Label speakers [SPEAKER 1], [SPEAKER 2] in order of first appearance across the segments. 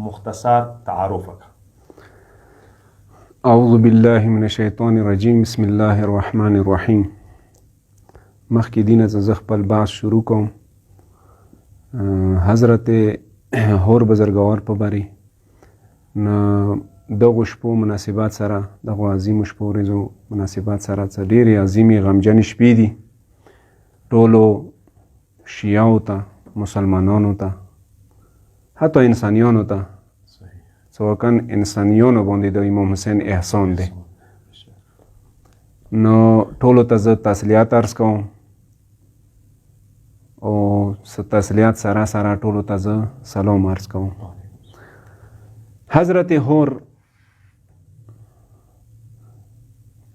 [SPEAKER 1] مختصر تعارف وکړه.
[SPEAKER 2] اعوذ بالله من الشیطان الرجیم. بسم الله الرحمن الرحیم. مخکې دینه زه خپل بحث شروع کوم. حضرت هور بزرګوار په باره نه دغو شپو مناسبات سره، دغو عظیمو شپو ورځو مناسبات سره څه ډېرې عظیمې غمجنې شپې دي ټولو شیعو ته، مسلمانانو ته، حتی انسانیانو ته. څه وکن انسانیانو باندې د امام حسین احسان دی. نو ټولو ته زه تسلیات عرض کوم او تسلیات سره سره ټولو ته زه سلام عرض کوم. حضرت هور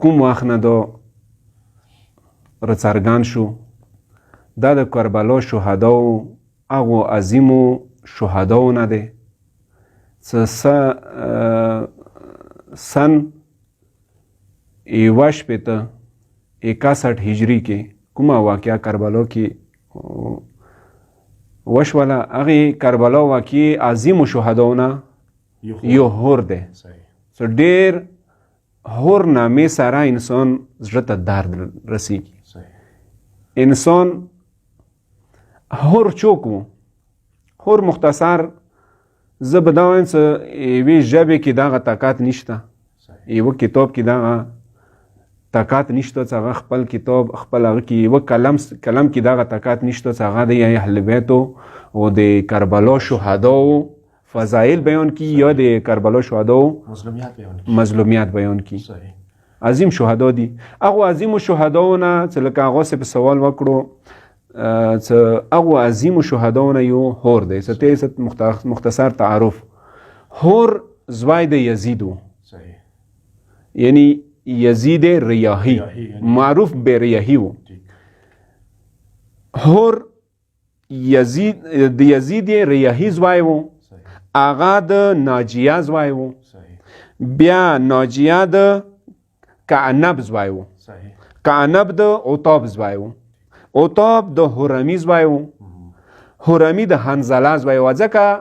[SPEAKER 2] کوم وخت نه دا راڅرګند شو، دا د کربلا شهداو هغو عظیمو شهداو نه دی څه سن 61 هجری کې کومه واقعه کربلا کې وشوله. هغې کربلا واقعې عظیمو شهداو نه یو هور دی. ډېر هور نامې سره انسان زړه ته درد رسیږي. انسان هور څوک و؟ هور مختصر زه به دا وایم چې یوې ژبې کې دغه طاقت نشته، یوه کتاب کې دغه طاقت نشته چې هغه خپل کتاب خپل هغه کې یوه قلم کې دغه طاقت نشته چې هغه د اهل بیتو او د کربلا شهداو فضایل بیان کی یا د کربلا شهداو مظلومیت بیان کی. عظیم شهدا دي. هغو عظیمو شهداو نه چې لکه هغه په سوال وکړو چې هغو عظیمو شهداو نه یو هور دی. مختصر تعارف. هور زوی د یزید و، یعنی یزید ریاحی، معروف به ریاحی و. هور د یزید ریاحی زوی و. آغا د ناجیه زوی و. بیا ناجیه د کعنب زوی و. کعنب د عطاب زوی و. عطاب د هرمی زوی و. هرمی د حنظله زوی و. ځکه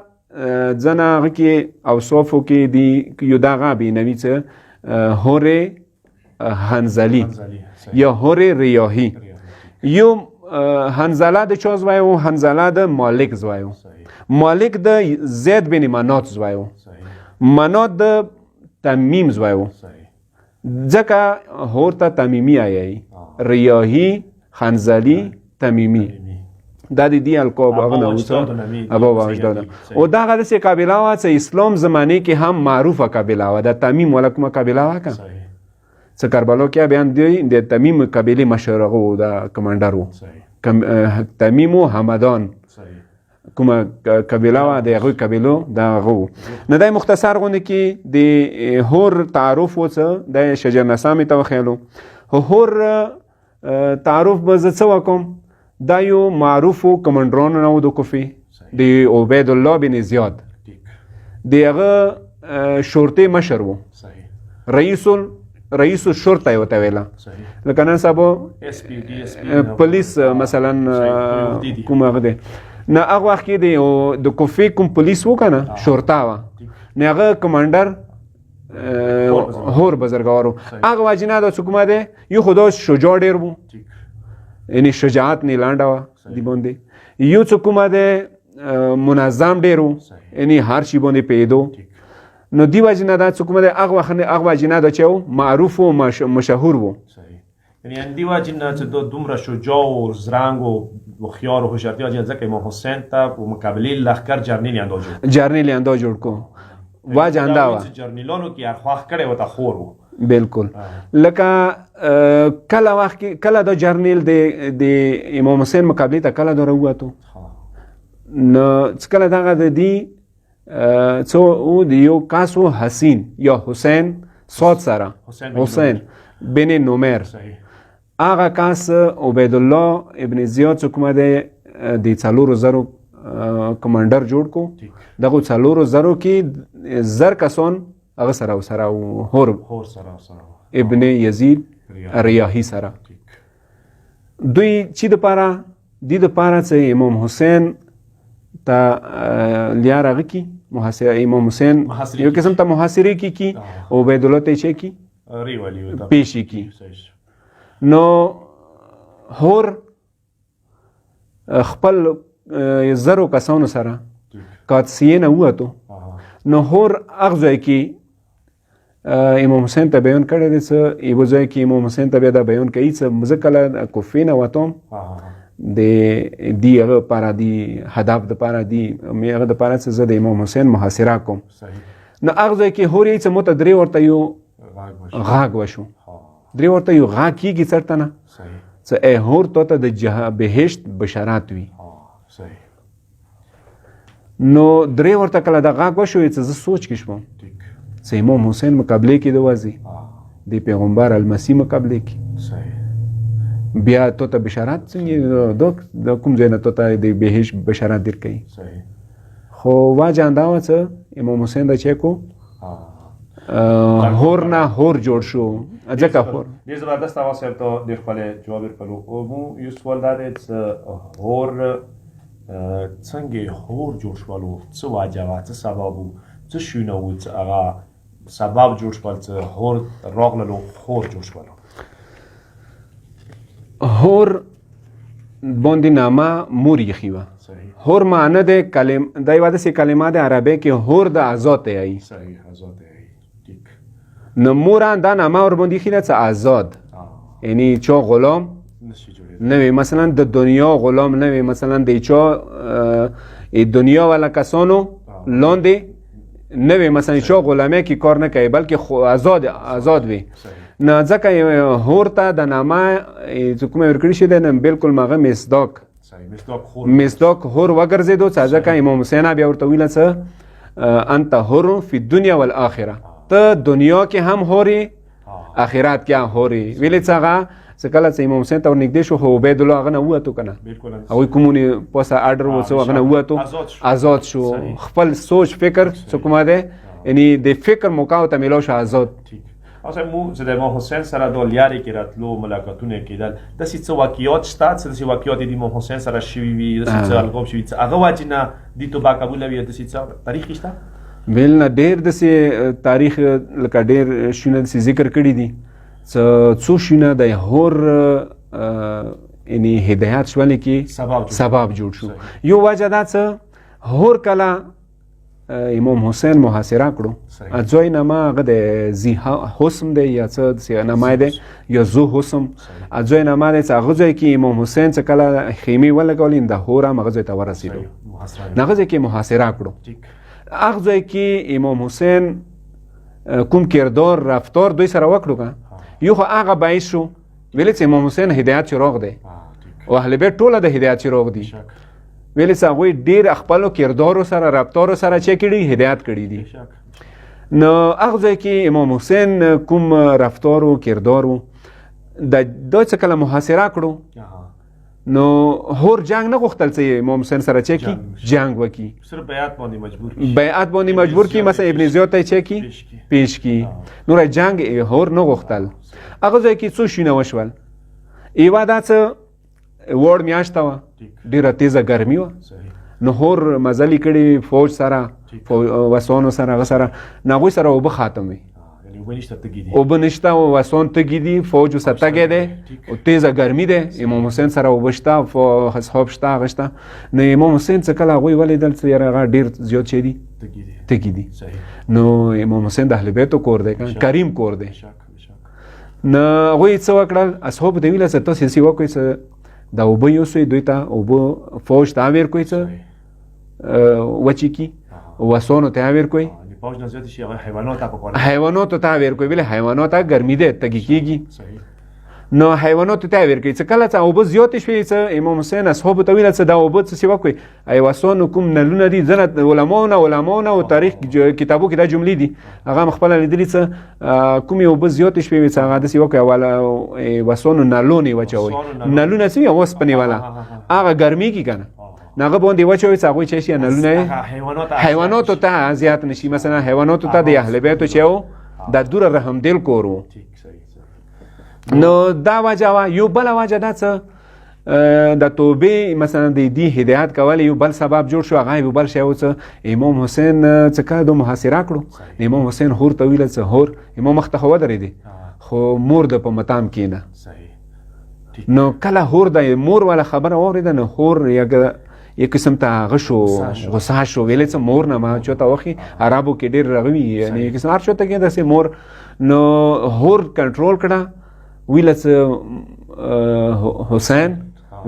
[SPEAKER 2] ځنه هغه کې اوصافو کې دي یو دغه بینوي چې هور حنظلي یا هور ریاحی. یو حنظله د چا زوی و؟ حنظله د مالک زوی و. مالک د زید بن منات زوی و. منات د تمیم زوی و. ځکه هور ته تمیمی آیی، ریاحی، حنظلي، تمیمی. دا د دې القاب هغه نه وڅه ابا واجداد. او دا هغه داسې قبیله وه چې اسلام زمانې کې هم معروفه قبیله وه. د تمیم والا کومه قبیله وه که څه کربلا کې بیان دی د تمیم قبیلې مشر هغه و، د کمانډر و. تمیم و همدان کومه قبیله وه د هغوی قبیلو د هغه و. نو دی مختصر غوندې کې د هور تعارف و څه د شجرنسا مې ته وښیلو. هور تعارف به زه څه وکړم؟ دا یو معروفو کمانډرانو نه و د کوفې، د عبید الله بن زیاد. د هغه شرطې مشر و. رئیس الشرطه یې ورته ویله. لکه نن سبا پولیس مثلا کوم هغه دی. نه هغه وخت کې د کوفې کوم پولیس و که نه، شرطه وه. نو هغه کمانډر هور بزرګوار و. هغه وجه نه دا څه کومه دی، یو خو دا شجاع ډېر و، یعنی شجاعت نه لانډه وه دې باندې. یو څه کومه دی منظم ډېر و، یعنی هر شي باندې پوهېدو. نو دې وجې نه دا څه کومه دی هغه وجې نه دا چې و معروف و مشهور و.
[SPEAKER 1] یعنی دې وجې نه چې دومره شجاع و زرنګ و هوښیار و هوښیارتیا ځکه امام حسین ته په مقابلې لښکر جرنیل اندا جوړ کو. وجه همدا وه جرنیلانو کې هرخواښ کړی ورته خور و. بالکل. لکه کله وخت کې کله دا جرنیل د امام حسین مقابلې ته کله دا راووتو. نو کله دغه د دې څه و د یو کس و حسین یا حسین صاد سره، حسین بن نمیر. هغه کس عبیدالله ابن زیاد څه کومه دی د 4,000 کمانډر جوړ کو. دغه 4,000 کې 1000 کسان هغه سره هور ابن یزید ریاحی سره. دوی چې د پاره چې امام حسین ته لیار هغه کی
[SPEAKER 2] امام حسین یو قسم ته محاصره کی عبید الله ته چې کی پیشي کی. نو هور خپل زرو کسانو سره قادسیه نه وته نو هور اغځای کی امام حسین ته بیان کړی دی څه یو ځای کې امام حسین ته بیا دا بیان کوي څه زه کله کوفې نه وتم د دې هغه لپاره دي هدف دپاره دي مې هغه دپاره څه زه د امام حسین محاصره کوم. نو هغه ځای کې هور یې څه مو ته درې ورته یو غاږ وشو درې ورته یو غاږ کېږي څرته نه څه ای هور تو ته د بهشت بشارات وي. نو درې ورته کله د غاږ وشو څه زه سوچ کې شوم څه امام حسین مقابله کې د وځي د پیغمبر المسیح مقابله کې بیا تو ته بشارات څنګه د کوم ځای نه تو ته د بهشت بشارات درکوي. خو واجه دا و څه امام حسین د چې کو هور نه هور جوړ شو ځکه هور
[SPEAKER 1] ډېر زبردست هغه صاحب ته ډېر ښکلی جواب ورکړو. مو یو سوال دا دی څه هور څنګه هور جوړ شولو څه واجه وه څه سبب و څه شونه و څه هغه سبب جوړ شول څه هور راغللو هور جوړ شولو.
[SPEAKER 2] هور باندې نامه مور یخی وه. هور معنی د دا یوه داسې کلمه د عربی کې هور د آزاد ته یایي نو موران دا نامه ور باندې یخی ده څه آزاد یعنی چا غلام نه وي مثلا د دنیا غلام نه وي مثلا د چا دنیا والا کسانو لاندې نه وي مثلا چا غلامه کې کار نه کوي بلکې آزاد وي. نه ځکه هور ته د نامه چې کومه ورکړی شوې ده نه بالکل مغه مصداق هور وګرځېدو ځکه امام حسین بیا ورته ویله څه انت هور فی الدنیا والآخره ته دنیا کې هم هوري آخرت کې هم هوري ویلې څه هغه څه کله چې امام حسین ته ورنږدې شو خو عبید الله هغه نه ووتو که نه هغوی کومونې پاسه اډر و څه هغه نه ووتو آزاد شو خپل سوچ فکر څه کومه دی یعنی د فکر موقع ته میلاو شو آزاد.
[SPEAKER 1] اصلا مو چې د امام حسین سره د لیارې کې راتلو ملاقاتونه کېدل داسې څه واقعیات شته څه داسې واقعیات د امام حسین سره شوي وي داسې څه القاب شوي څه هغه وجې نه دوی ته باقبوله وي داسې څه تاریخ کې شته
[SPEAKER 2] بیل نه ډېر داسې تاریخ لکه ډېر شونه داسې ذکر کړي دي څو شونه د هور یعنی هدایت شولې کې سبب جوړ شو. یو وجه دا څه هور کله امام حسین محاصره کړو ځای نامه هغه د زی حسم دی یا څه نامه دی یا زو حسم ځای نامه دی چې هغه ځای کې امام حسین څه کله خیمې ولګولې د هور هم هغه ځای ته ورسېدو هغه ځای کې محاصره کړو. هغه ځای کې امام حسین کوم کردار رفتار دوی سره وکړو که یو خو هغه باعث شو ویلې چې امام حسین هدایت چراغ دی او اهل بیت ټوله د هدایت چراغ دي ویلې چې هغوی ډېر خپلو کردارو سره رفتارو سره چې کړي هدایت کړي دي. نو هغه ځای کې امام حسین کوم رفتار و کردار و دا څه کله محاصره کړو نو هور جنگ نه غوښتل چې امام حسین سره چې کی جنگ وکړي
[SPEAKER 1] صرف بیعت باندې
[SPEAKER 2] مجبور کی مثلا ابن زیاد ته چې کی پیش کی نور جنگ هور نه غوښتل. هغه ځای کې څو شونه وشول ایوا دا څه وړ میاشته وه ډېره تیزه ګرمي وه نو هور مزلې کړي فوج سره وسانو سره هغه سره نو هغوی سره اوبه ختم وي اوبه نشته وسان تږي دي فوج ورسره تږی دی تیزه ګرمي دی امام حسین سره اوبه شته اصحاب شته هغه شته نو امام حسین څه کله هغوی ولیدل چې یاره هغه ډېر زیات شی دي تږي دي نو امام حسین د اهل بیتو کور دی کریم کور دی نو هغوی څه وکړل اصحابو ته ویله چې تاسې هسې وکړئ چې دا اوبه یوسئ دوی ته اوبه فوج ته اویر کوئ څه وچې کي وسانو ته اویر کوئ حیواناتو ته اویر کوئ ولې حیوانات ګرمي دی تږي کېږي نو حیواناتو ته اویر کوئ څه کله چې اوبه زیاتې شوې څه امام حسین اصحابو ته ویله څه دا اوبه څه وکړئ وسانو کوم نلونه دي ځنه علماو نه او تاریخ کتابو کې دا جملې دي هغه هم خپله لیدلي څه کومې اوبه زیاتې شوې وي څه هغه داسې وکړئ وسانو نلونې واچوئ نلونه څه وي اوسپنې والا هغه ګرمېږي که نه نو هغه باندې واچوئ چې هغوی چې شي نلونه حیواناتو ته اذیت نه شي مثلا حیواناتو ته د اهل بیتو چې و دا دوره رحمدل کور و نو دا وجه وه. یو بله وجه دا څه د توبې مثلا د دې هدایت کول یو بل سبب جوړ شو، هغه یو بل شی و څه امام حسین څه کړه محاصره کړو. امام حسین هور ته ویله څه هور امام مخ ته ودرېدی خو مور د په متام کېنه. نو کله هور د مور والا خبره واورېده نو هور یک قسم ته هغه شو غصه شو، ویلې څه مور نه ما چوته وخی عربو کې ډېر رغوي یعنی یک قسم هر چوته کې داسې مور. نو هور کنټرول کړه ویله څه حسین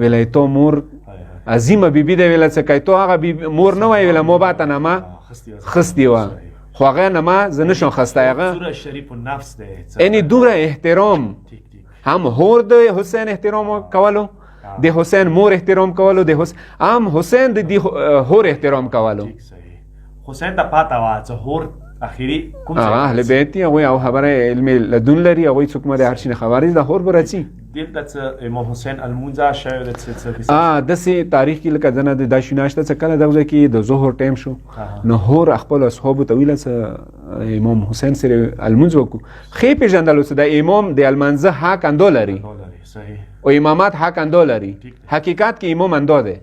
[SPEAKER 2] ویله تو مور عظیمه بیبي دی، ویله څه کوي تو هغه مور نه وای ویله مو باته نما خستی وه خو هغه نما زه نشم خستی هغه یعنی دومره احترام هم هور د حسین احترام کولو، د حسین مور احترام کولو، د هم حسین د هور احترام کولو.
[SPEAKER 1] حسین ته پاته وه څه هور اخیری کوم
[SPEAKER 2] اهل بیت دي هغوی او خبره علم لدون لري، هغوی څوک مه د هر شي نه خبر دي د هور به راځي.
[SPEAKER 1] دلته څه امام حسین المونځه شوی ده څه
[SPEAKER 2] داسې تاریخ کې لکه ځنه د دا شونه شته څه کله دغه ځای کې د ظهر ټایم شو نو هور خپلو اصحابو ته ویله څه امام حسین سره المونځ وکړو. ښې پېژندلو څه د امام د المنځه حق اندو لري او امامات حق اندو لري، حقیقت کې امام اندو دی.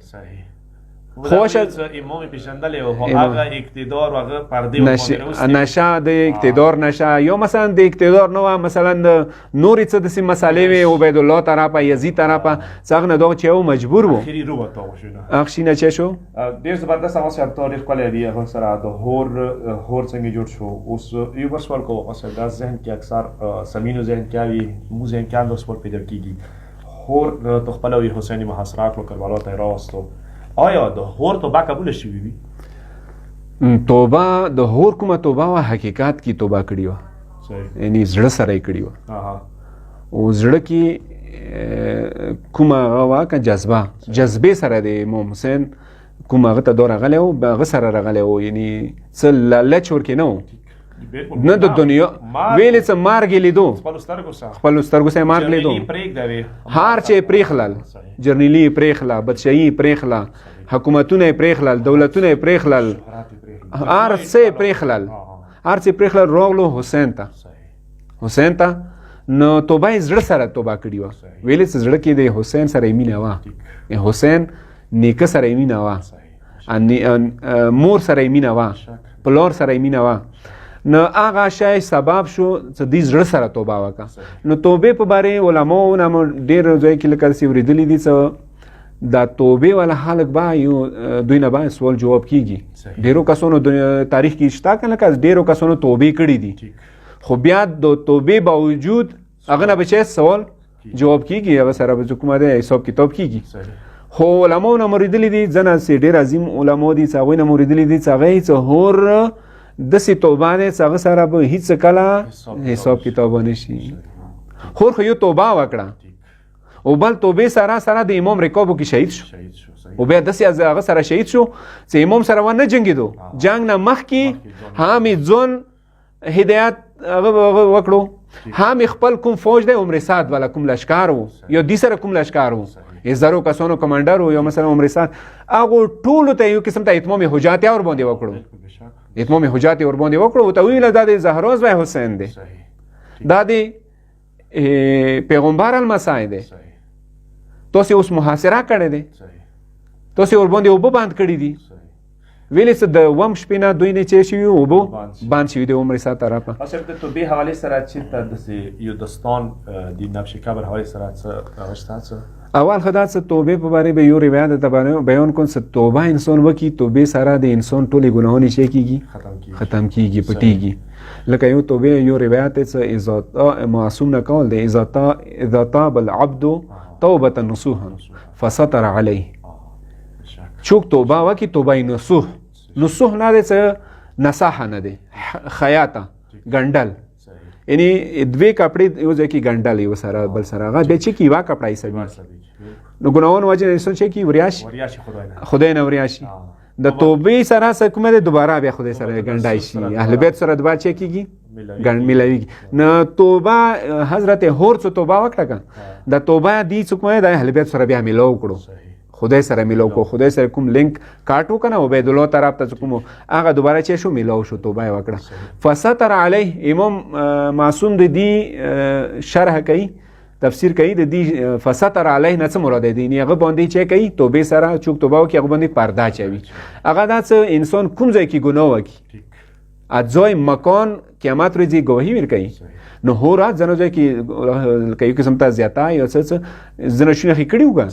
[SPEAKER 1] خوشت امام پیشندل و هغه اقتدار و هغه پرده
[SPEAKER 2] نشه د اقتدار نشه یا مثلا د اقتدار نه مثلا نورې څه داسې مسالې وي عبید الله طرفه یزید طرفه څه نه دغه چې او مجبور و
[SPEAKER 1] اخري رو وتا وشونه
[SPEAKER 2] اخشینه چه شو
[SPEAKER 1] ډیر زبردست اوسه تاریخ کله دی هغه سره د هور څنګه جوړ شو. اوس یو بل سوال کو اوسه د ذهن کې اکثر سمینو ذهن کې وي مو ذهن کې انداز سوال پیدا کیږي. هور تو خپل وی حسین محاصره کړو کربلا ته راوستو، آیا د هور توبه قبول شوی وي؟
[SPEAKER 2] توبه د هور کومه توبه وا حقیقت کې توبه کړی و یعنی زړه سره یې کړی و او زړه کې کومه هغه وا که جذبې سره د امام حسین کوم هغه ته دور راغلی و هغه سره راغلی و یعنی څه لالچ ورکې نه و نه د دنیا ویلې څه مارګ یې لیدو خپلو سترګو سره مارګ لیدو هر چې یې پرېښلل جرنیلي یې پرېښله بادشاهي یې پرېښله حکومتونه یې پرېښلل دولتونه یې پرېښلل هر څه یې پرېښلل هر څه یې پرېښلل راغلو حسین ته نو توبه یې زړه سره توبه کړې وه ویلې څه زړه کې د حسین سره یې مینه وه حسین نیکه سره یې مینه وه مور سره یې مینه وه پلار سره یې مینه وه نو هغه شی سبب شو چې دوی زړه سره توبه وکړه. نو توبې په باره علماو نه ډېر ځای کې لکه داسې اورېدلي دي څه دا توبې والا خلک به یو دوی نه باید سوال جواب کېږي. ډېرو کسانو تاریخ کې شته که لکه ډېرو کسانو توبې کړي دي خو بیا د توبې باوجود هغه نه به چې سوال جواب کېږي هغه سره به کومه دی حساب کتاب کېږي. خو علماو نه مو اورېدلي دي ځنه چې ډېر عظیم علماو دي چې هغوی نه مو اورېدلي دي چې هغه څه هور داسې توبه دی چې هغه سره به هېڅ کله حساب کتاب ونه شي. خور خو یو توبه وکړه او بل توبې سره سره د امام رکابو کې شهید شو او بیا داسې هغه سره شهید شو چې امام سره ونه جنګېدو جنګ نه مخکې هم یې ځون هدایت هغه وکړو هم خپل کوم فوج دی عمر سعد والا کوم لشکار و یا دی سره کوم لشکار و زرو کسانو کمانډر و یا مثلا عمر سعد هغو ټولو ته یو قسم ته اتمام حجات یې ورباندې وکړو اتمام حجات یې ورباندې وکړو ورته وویله دا د زهرا زوی حسین دی دا د پیغمبر المسیح دی تاسې اوس محاصره کړی دی تاسې ورباندې اوبه بند کړي دي ویلې څه د وم شپې نه دوی نه چې شوي اوبه بند شوي د عمر سعد طرفه.
[SPEAKER 1] اصل د توبې حوالې سره چې ته داسې یو داستان د نبش قبر حوالې سره څه شته څه
[SPEAKER 2] اول خدا څه توبې په باره به یو روایت ته بیان کړم څه توبه انسان وکړي توبې سره د انسان ټولې ګناهونه چې کېږي ختم کېږي پټېږي لکه یو توبې یو روایت دی څه معصوم نه کول دی اذا تاب العبد توبة نصوحا فستر علیه چوک توبه وکړي توبه نصوح نه دی څه نصاحه نه دی خیاطه ګنډل یعنی دوی کپړې یو ځای کې ګنډل یو سره بل سره هغه بیا چې کې یوه کپړه یې سوي نو ګناهونو وجې نه انسان چې کې وریاشي خدای نه وریاشي د توبې سره څه کومه دی دوباره بیا خدای سره ګنډای شي اهل بیت سره دوباره چې کېږي ګنډ میلاویږي نو توبه حضرت هور څه توبه وکړه که د توبه دی څه کومه د اهل بیت سره بیا میلاو کړو خدای سره میلاو کو خدای سره کوم لینک کاټو کنه عبید الله طرف ته کوم هغه دوباره چې شو میلاو شو توبه وکړه فستر علیه امام معصوم د دې شرح کوي تفسیر کوي د دې فستر علیه نه څه مراد دی هغه باندې چې کوي توبې سره چوک توبه وکړي هغه باندې پرده چوي هغه دا څه انسان کوم ځای کې ګناه وکړي ځای مکان قیامت ورځې ګواهي ورکوي نو هورا ځنو ځای کې کوي قسم ته زیاته یا څه ځنه شونه خې کړي وګا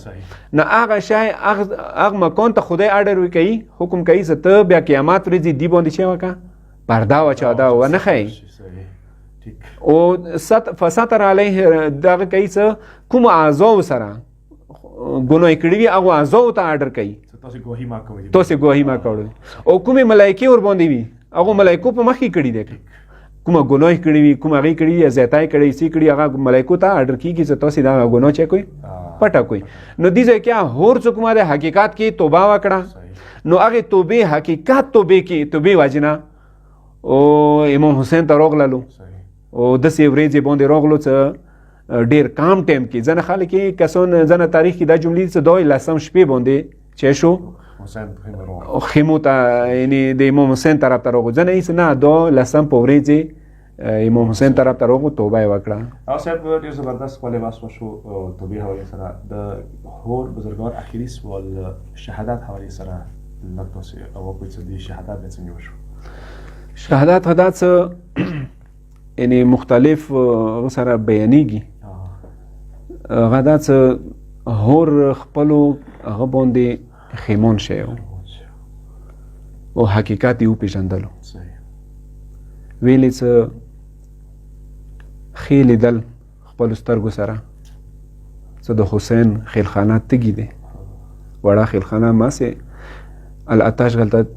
[SPEAKER 2] نه هغه شای هغه مکان ته خدای اډر وکوي حکم کوي چې ته بیا قیامت ورځې دی باندې چې وکا پرده واچا دا ونه خي او فستر علیه دغه کوي چې کوم اعضاء سره ګناه کړي وي هغه اعضاء ته اډر کوي تاسو ګواهی ما کوي او کومه ملایکی ور باندې وي هغه ملایکو په مخ کې کړي دي کومه ګناه کړي وي کومه هغه کړي یا زیاتای کړي سی کړي هغه ملایکو ته اډر کیږي چې تاسو دا ګناه چا کوي پټه کوي نو دې ځکه کیا هور څوک ما د حقیقت کې توبه وکړه نو هغه توبه حقیقت توبه کې توبه واجنه او امام حسین ته راغللو او د سی ورځې باندې راغلو چې ډیر کام ټیم کې ځنه خلک کسون ځنه تاریخ کې دا جملې څه دوی لسم شپې باندې چې شو خیمو ته یعنی د امام حسین طرف ته راغو ځنه هیڅ نه دو لسم په ورځې امام حسین طرف ته راغو توبه یې وکړه
[SPEAKER 1] او صاحب ډېر زبردست خپلې بحث وشو توبې حوالې سره د هور بزرګوار اخري سوال شهادت حوالې سره لږ تاسو وکړئ چې د شهادت به څنګه وشو
[SPEAKER 2] شهادت هدا څه یعنی مختلف سره بیانېږي هغه دا څه هور خپلو هغه باندې خیمون شی او حقیقت یې وپېژندلو ویلې څه ښې لیدل خپلو سترګو سره څه د حسین خیلخانه تږي دی وړه خیلخانه ماسې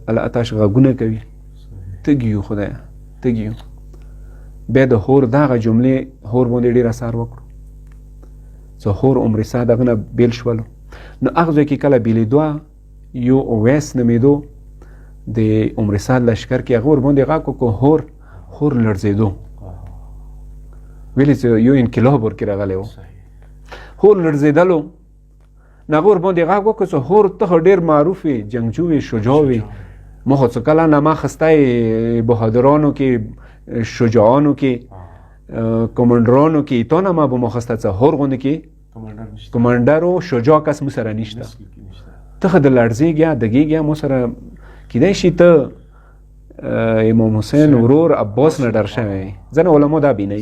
[SPEAKER 2] الاتش غږونه کوي تږي یو خدایه تږي یو بیا د هور دغه جملې هور باندې ډېر اثر وکړو څه هور عمر سا دغه نه بیل شولو نو هغه ځای کې کله بیلیدوه یو اویس نومېدو د عمر سا لشکر کې هغه ورباندې غږ وکړو هور لړزېدو ویلې چې یو انقلاب ورکې راغلی و هور لړزېدلو نو هغه ورباندې غږ وکړو چې هور ته ډېر معروف وي جنګجو وي شجاع وي ما خو څه کله نه ما اخیستی بهادرانو کې شجاعانو کې کمانډرانو کې تا نه ما به ما اخیسته څه هور غوندې کې کمانډر و شجاع کس مو سره نشته ته خو د لړزېږه دګېږه مو سره کیدای شي ته امام حسین ورور عباس نه ډر شوی ځنه علما دا بینی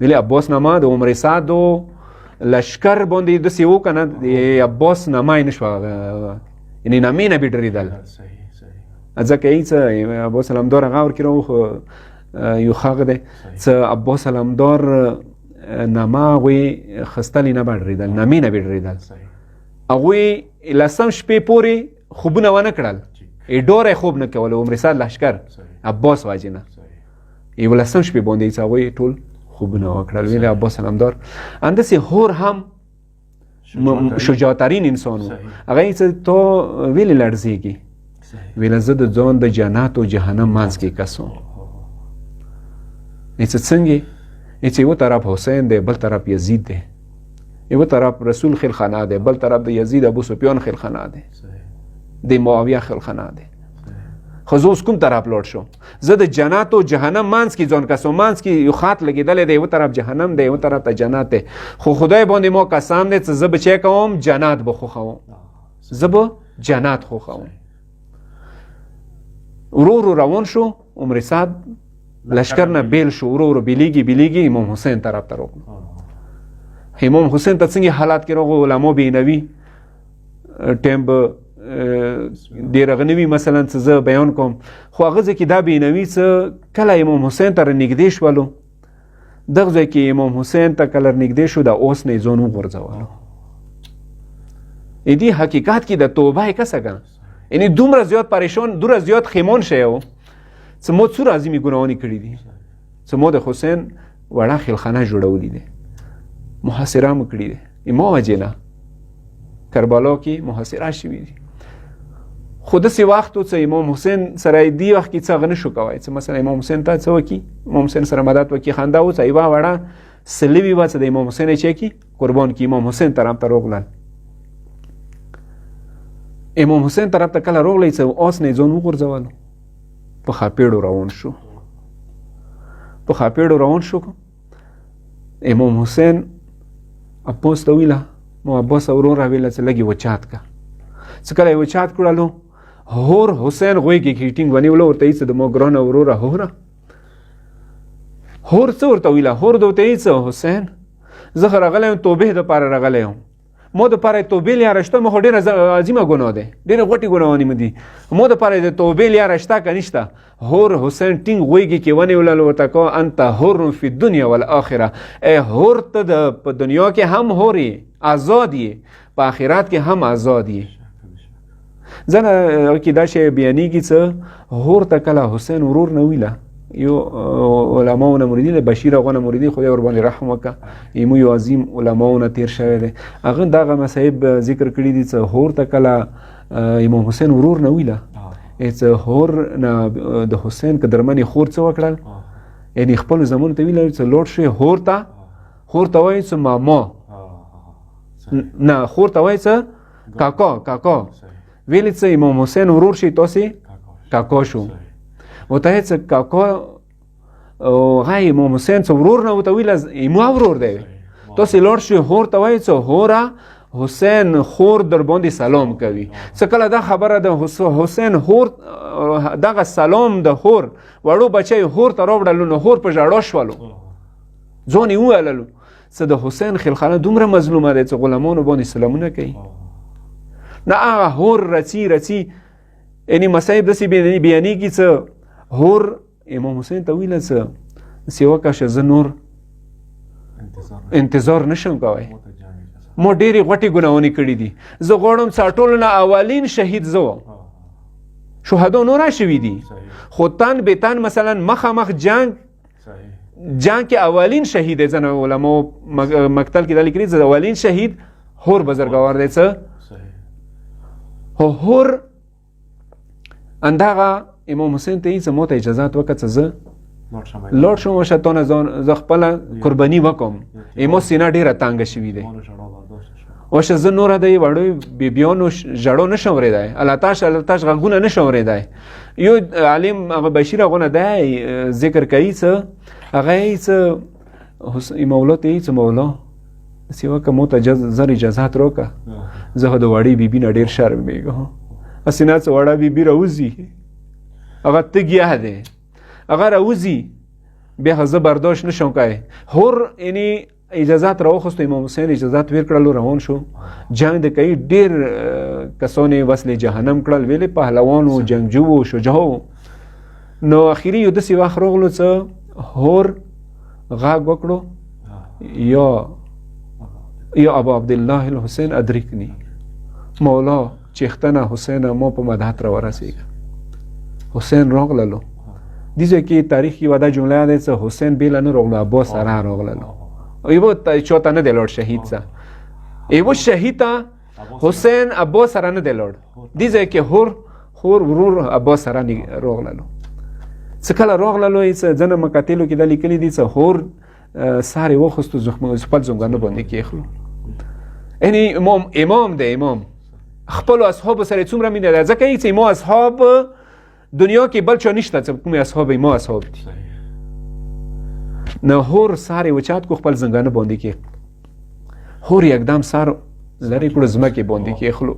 [SPEAKER 2] ویلې عباس نامه د عمر سعد لشکر باندې داسې وکنه د عباس نامه یې نشوه یعنې نامې نه بې ډرېدل ځکه یې څه عباس علمدار هغه ورکې راوخو یو ښاغ دی څه عباس علمدار نامه هغوی خستلې نه به ډرېدل نامې نه بې ډرېدل هغوی لسم شپې پورې خوبونه ونه کړل ډوره خوب نه کول عمر سعد لشکر عباس واجنه یو لسم شپې باندې چې هغوی ټول خوبونه وکړل ویل عباس علمدار همداسې هور هم شجاعترین انسان و هغه یې څه تو ویلې لړزېږي ویله زه د ځان د جنت و جهنم منځ کې کس وم یې څه څنګه یې چې یو طرف حسین دی بل طرف یزید دی یو طرف رسول خیلخانه دی بل طرف د یزید ابو سفیان خیلخانه دی د معاویه خیلخانه دی خو زه اوس کوم طرف لاړ شم زه د جنت و جهنم منځ کې ځان کسم منځ کې یو خط لګېدلی دی یو طرف جهنم دی یو طرف ته جنت دی خو خدای باندې ما قسم دی چې زه به چی کوم جنت به خوښوم زه به جنت خوښوم ورو ورو روان شو عمر سعد لشکر نه بیل شو ورو ورو بیلیږي امام حسین طرف ته راغلو امام حسین ته څنګه حالات کې راغلو علما بینوي ټیم به ډېر هغه نه وي مثلا څه زه بیان کوم خو هغه ځای کې دا بینوي څه کله امام حسین ته رانږدې شولو دغه ځای کې امام حسین ته کله نږدې شو د اوس نه یې ځان وغورځولو دې حقیقت کې د توبه یې کسه کنه یعنی دومره زیات پریشان دومره زیات خیمون شی و څه مو څو عظیمې ګناهونه کړي دي څه مو د حسین وړه خیلخانه جوړولې ده محاصره مو کړي ده ما وجې نه کربلا کې محاصره شوي دي خو داسې وخت و چې امام حسین سره دې وخت کې څه هغه نه شو کوی څه مثلا امام حسین ته څه وکړي امام حسین سره مدد وکړي خنده و څه یوه وړه سلوي وه چې د امام حسین یې چې کړي قربان کړي امام حسین طرف ته راغلل امام حسین طرف ته کله راغلی چې آس نه یې ځان وغورځولو په خاپېړو روان شو امام حسین عباس ته ویله نو عباس وروره ویله چې لږ یې وچات که څه کله یې وچات کړلو هور حسین غوږ کې ټینګ ونیوله ورته یې څه د مو ګرانه وروره هوره هور څه ورته ویله هور د ورته یې څه حسین زه خو راغلی یم توبې دپاره راغلی یم مو دپاره یې توبې لیاره شته مو خو ډېره عظیمه ګناه دی ډېرې غوټې ګناهونه مې دي مو دپاره یې د توبې لیاره شته که نشته هور حسین ټینګ غوږ کې ونیولل ورته کو انت حر فی الدنیا والآخره ای هور ته په دنیا کې هم هور یې آزاد یې په آخرت کې هم آزاد یې ځنه کې دا شی بیانېږي څه هور ته کله حسین ورور نه ویله یو علماونه مریدي د بشیر اغونه مریدي خدای ور باندې رحم وکړه ایمو یو عظیم علماونه تیر شوی دی هغه دغه مصاحب ذکر کړي دي چې هور ته کله امام حسین ورور نه ویله چې هور نه د حسین که درمنې خور څه وکړل یعنی خپلو زمونو ته ویله چې لوړ شوی هور ته وایي چې ماما نه خور ته وایي چې کاکا ویلې چې امام حسین ورور شي تاسې کاکا شو ورته یې چې کاکا هغه امام حسین څه ورور نه ورته ویله ایمو ورور دی تاسې لاړ شئ هور ته وایي چې هوره حسین خور در باندې سلام کوي څه کله دا خبره د حسین هور دغه سلام د هور وړو بچی هور ته راوړلو نو هور په ژړا شولو ځان یې وویللو چې د حسین خیلخانه دومره مظلومه دی چې غلامانو باندې سلامونه کوي نه هغه هور رڅي یعنی مصاحب داسې بیانېږي چې هور امام حسین ته ویله چې سیوا کاشه زه نور انتظار نشم کوی ما ډېرې غوټې ګناهونه کړي دي زه غواړم چې ټولو نه اولین شهید زه وم شهدا نور شوي دي خو تن به تن مثلا مخامخ جنگ کې اولین شهید دی ځنه علماو مقتل کې دا لیکلي چې اولین شهید هور بزرګوار دی څه هور اندغه امام حسین ته یې چې ما ته اجازات وکړه چې زه لاړ شم وشه تا نه زه خپله قرباني وکړم ایمو سینه ډېره تانګه شوي دی وشه زه نوره د وړو بیبیانو ژړو نشم اورېدی الاتاش غږونه نشم اورېدی یو عالم هغه بشیر هغونه دی ذکر کوي چې هغه یې چې مولا ته یې چې مولا سیوا که ما ته زر اجازات راکړه زه خو د وړې بیبي نه ډېر شرمېږم هسې نه چې وړه بیبي راوځي هغه تږیه دی هغه راوځي بیا خو زه برداشت نشم کوی هور یعنی اجازات راوخستو امام حسین اجازات ورکړلو روان شو جنگ د کوي ډېر کسان یې وصل جهنم کړل ویلې پهلوانو جنګجو و شجاع نو اخري یو داسې وخت راغلو چې هور غږ وکړو یا ابو عبدالله الحسین ادرکني مولا چیختنه حسین ما په مدحت را ورسېږه حسین راغللو دې ځای کې تاریخ کې ودا جمله ده چې حسین بیله نه راغلو عباس سره راغللو ایو چوته نه دی لوړ شهید څه ایو شهید ته حسین عباس سره نه دی لوړ دې ځای کې خور ورور عباس سره راغللو څه کله راغللو یې ځنه مقاتلو کې دا لیکلي دي چې هور ساري وخستو خپل زنګانه باندې کېخلو یعنی امام دی امام خپل اصحاب سره څومره مینه ده ځکه چې ما اصحاب دنیا کې بل چا نشته چې کومې اصحاب ما اصحاب دي نه هور ساري وچات کو خپل زنګانه باندې کې هور یکدم سار لري کړو ځمکې باندې کې خلو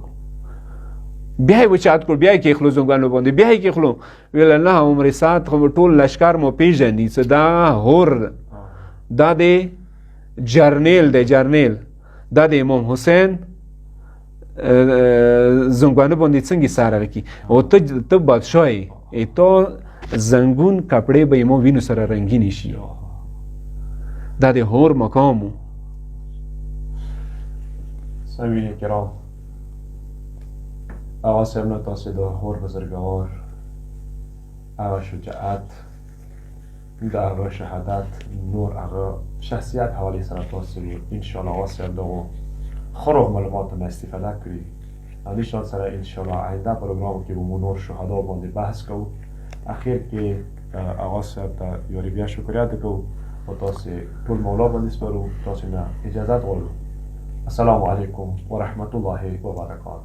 [SPEAKER 2] بیا یې وچات کړ بیا یې کې خلو زنګانه باندې بیا یې کې خلو ویل نه عمر سات خو ټول لشکر مو پیژني چې دا هور دا دی جرنیل دا د امام حسین زنګانه باندې څنګه ساره وکي او ته بادشاه ای تو زنګون کپڑے به مو وینو سره رنگین شي دا د هور مقامو
[SPEAKER 1] سامعین کرام آقا صاحب تاسو د هور بزرګوار هغه شجاعت د هغه شهادت نور هغه شخصیت حوالی سره تاسو ان شاء الله آقا صاحب دغه خروج معلومات نه استفاده کړي انشاء سره ان شاء الله آینده پروګرام کې به نور شهدا باندې بحث کوو اخر کې آقا صاحب ته یو بیا شکریه کوو او تاسو ټول مولا باندې سپارو تاسو نه اجازه غواړو السلام علیکم ورحمت الله وبرکاته